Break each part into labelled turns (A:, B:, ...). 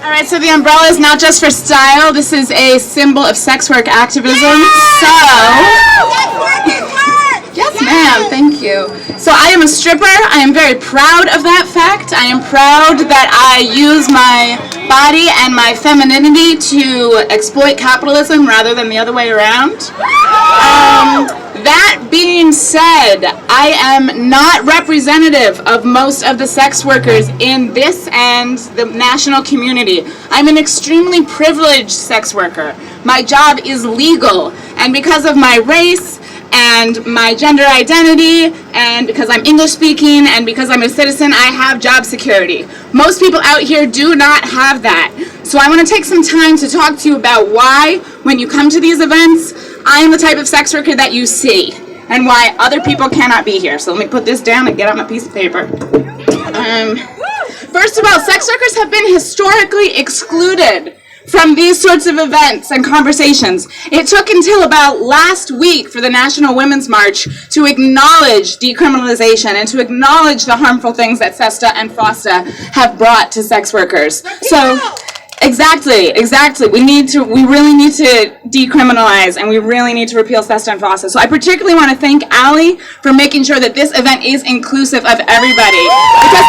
A: All right, so the umbrella is not just for style. This is a symbol of sex work activism. Yes, ma'am. Thank you. So I am a stripper. I am very proud of that fact. I am proud that I use my body and my femininity to exploit capitalism rather than the other way around. That being said, I am not representative of most of the sex workers in this and the national community. I'm an extremely privileged sex worker. My job is legal, and because of my race and my gender identity, and because I'm English speaking, and because I'm a citizen, I have job security. Most people out here do not have that. So I want to take some time to talk to you about why, when you come to these events, I am the type of sex worker that you see, and why other people cannot be here. So let me put this down and get out my piece of paper. First of all, sex workers have been historically excluded from these sorts of events and conversations. It took until about last week for the National Women's March to acknowledge decriminalization and to acknowledge the harmful things that SESTA and FOSTA have brought to sex workers. So, exactly. We really need to decriminalize, and we really need to repeal SESTA and FOSTA. So I particularly want to thank Allie for making sure that this event is inclusive of everybody. Because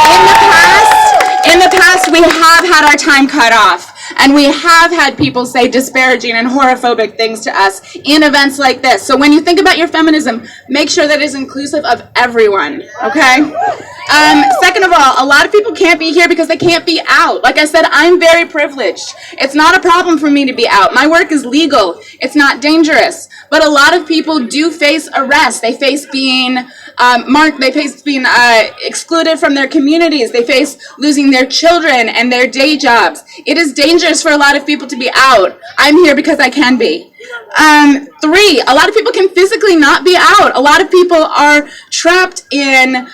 A: in the past, we have had our time cut off. And we have had people say disparaging and horrorphobic things to us in events like this. So when you think about your feminism, make sure that it's inclusive of everyone, okay? Second of all, a lot of people can't be here because they can't be out. Like I said, I'm very privileged. It's not a problem for me to be out. My work is legal. It's not dangerous. But a lot of people do face arrest. They face being excluded from their communities. They face losing their children and their day jobs. It is dangerous for a lot of people to be out. I'm here because I can be. 3, a lot of people can physically not be out. A lot of people are trapped in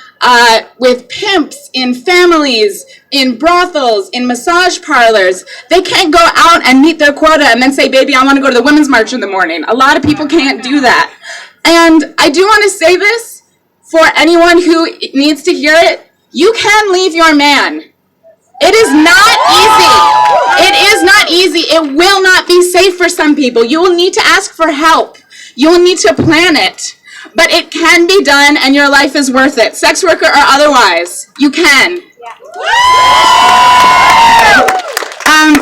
A: with pimps, in families, in brothels, in massage parlors. They can't go out and meet their quota and then say, baby, I want to go to the Women's March in the morning. A lot of people can't do that. And I do want to say this for anyone who needs to hear it. You can leave your man. It is not easy. It is not easy. It will not be safe for some people. You will need to ask for help. You will need to plan it. But it can be done, and your life is worth it. Sex worker or otherwise, you can.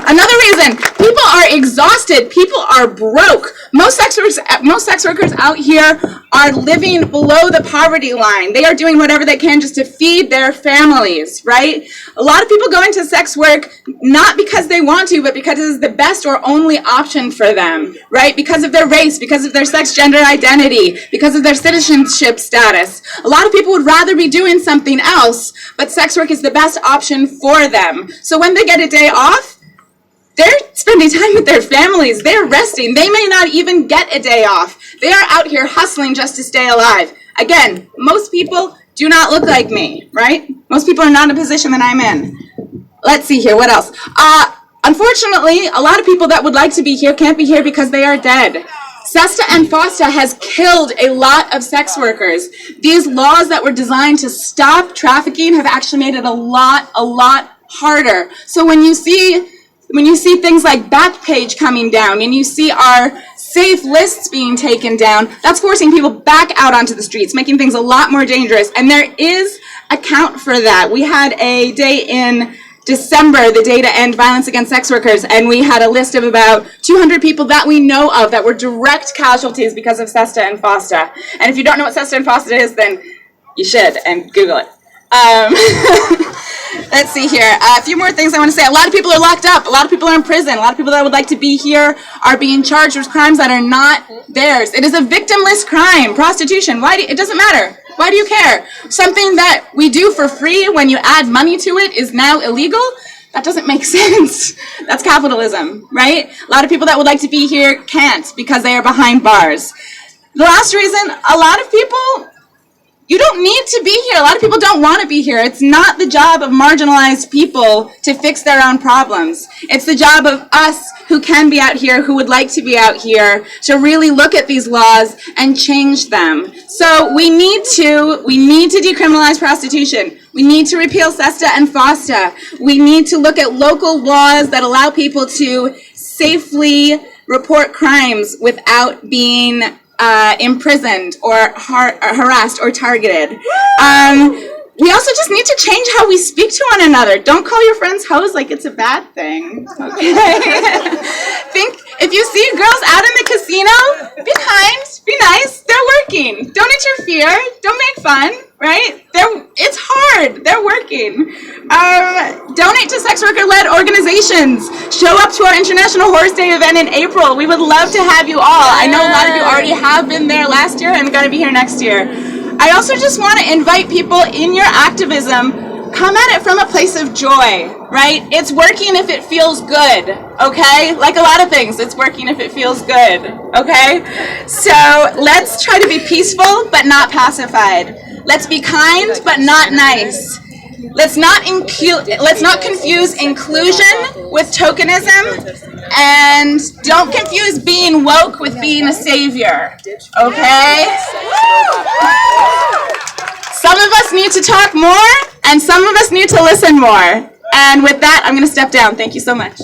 A: Another reason, people are exhausted. People are broke. Most sex workers out here are living below the poverty line. They are doing whatever they can just to feed their families, right? A lot of people go into sex work not because they want to, but because it is the best or only option for them, right? Because of their race, because of their sex gender identity, because of their citizenship status. A lot of people would rather be doing something else, but sex work is the best option for them. So when they get a day off, they're spending time with their families. They're resting. They may not even get a day off. They are out here hustling just to stay alive. Again, most people do not look like me, right? Most people are not in a position that I'm in. Let's see here. What else? Unfortunately, a lot of people that would like to be here can't be here because they are dead. SESTA and FOSTA has killed a lot of sex workers. These laws that were designed to stop trafficking have actually made it a lot harder. So when you see things like Backpage coming down and you see our safe lists being taken down, that's forcing people back out onto the streets, making things a lot more dangerous. And there is a count for that. We had a day in December, the day to end violence against sex workers, and we had a list of about 200 people that we know of that were direct casualties because of SESTA and FOSTA. And if you don't know what SESTA and FOSTA is, then you should, and Google it. Let's see here. A few more things I want to say. A lot of people are locked up. A lot of people are in prison. A lot of people that would like to be here are being charged with crimes that are not theirs. It is a victimless crime. Prostitution. It doesn't matter. Why do you care? Something that we do for free when you add money to it is now illegal? That doesn't make sense. That's capitalism, right? A lot of people that would like to be here can't because they are behind bars. The last reason, a lot of people, you don't need to be here. A lot of people don't want to be here. It's not the job of marginalized people to fix their own problems. It's the job of us who can be out here, who would like to be out here, to really look at these laws and change them. So we need to decriminalize prostitution. We need to repeal SESTA and FOSTA. We need to look at local laws that allow people to safely report crimes without being imprisoned or harassed or targeted. We also just need to change how we speak to one another. Don't call your friends hoes like it's a bad thing. Okay? If you see girls out in the casino, be kind, be nice. They're working. Don't interfere. Don't make fun. Right? It's hard. They're working. Donate to sex worker-led organizations. Show up to our International Horse Day event in April. We would love to have you all. I know a lot of you already have been there last year and going to be here next year. I also just want to invite people in your activism, come at it from a place of joy, right? It's working if it feels good, okay? Like a lot of things, it's working if it feels good, okay? So let's try to be peaceful but not pacified. Let's be kind but not nice. Let's not confuse inclusion with tokenism, and don't confuse being woke with being a savior, okay? Some of us need to talk more, and some of us need to listen more. And with that, I'm going to step down. Thank you so much.